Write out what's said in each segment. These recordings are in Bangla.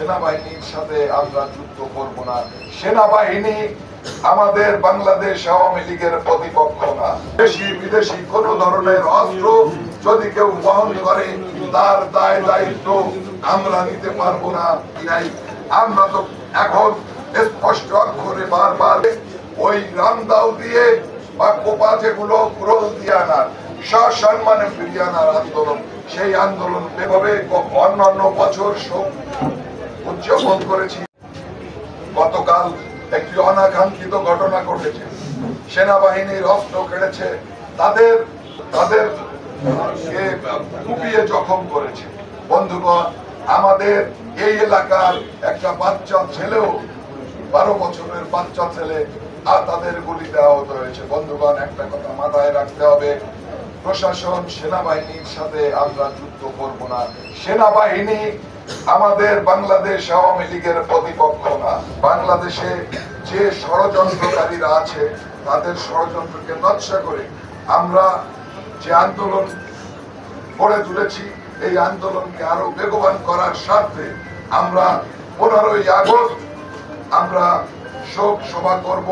সেনাবাহিনীর সাথে আমরা যুদ্ধ করব না। সেনাবাহিনী আমাদের বাংলাদেশ আওয়ামী লীগের প্রতিপক্ষ না। দেশি বিদেশি কোন ধরনের অস্ত্র যদি কেউ বহন করে তার দায় দায়িত্ব আমরা নিতে পারবো না। আমরা তো এখন স্পষ্ট অক্ষরে বারবার ওই রামদাও দিয়ে বা কোপা যেগুলো রোল দিয়ে আনার সসম্মানে ফিরিয়ে আনার আন্দোলন, সেই আন্দোলন এভাবে অন্যান্য বছর উদযাপন করেছি। গতকাল একটি অনাকাঙ্ক্ষিত ঘটনা ঘটেছে, সেনাবাহিনীর অস্ত্র কেড়েছে, তাদের কুপিয়ে জখম করেছে। বন্ধুগণ, আমাদের এই এলাকার একটা বাচ্চা ছেলেও 12 বছরের বাচ্চা ছেলে আর তাদের গুলিতে আহত হয়েছে। বন্ধুগণ, একটা কথা মাথায় রাখতে হবে, প্রশাসন সেনাবাহিনীর সাথে আমরা যুদ্ধ করব না। সেনাবাহিনী আমাদের বাংলাদেশ আওয়ামী লীগের প্রতিপক্ষ না। বাংলাদেশে যে ষড়যন্ত্রকারীরা আছে তাদের ষড়যন্ত্রকে নকশা করে আমরা যে আন্দোলন গড়ে তুলেছি, এই আন্দোলনকে আরো বেগবান করার স্বার্থে আমরা 15ই আগস্ট আমরা শোক সভা করব,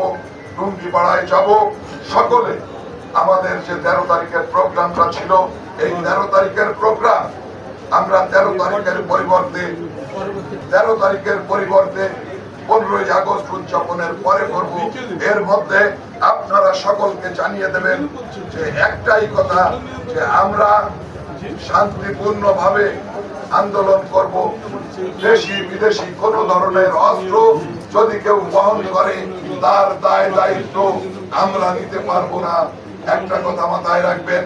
টুঙ্গিপাড়ায় যাব। সকলে আমাদের যে 13 তারিখের প্রোগ্রামটা ছিল, এই 13 তারিখের প্রোগ্রাম আমরা 13 তারিখের পরিবর্তে 15ই আগস্ট উদযাপনের পরে করব। এর মধ্যে আপনারা সকলকে জানিয়ে দেবেন যে একটাই কথা, যে আমরা শান্তিপূর্ণ ভাবে আন্দোলন করব। দেশি বিদেশি কোন ধরনের অস্ত্র যদি কেউ বহন করে তার দায় দায়িত্ব আমরা নিতে পারবো না। একটা কথা মাথায় রাখবেন,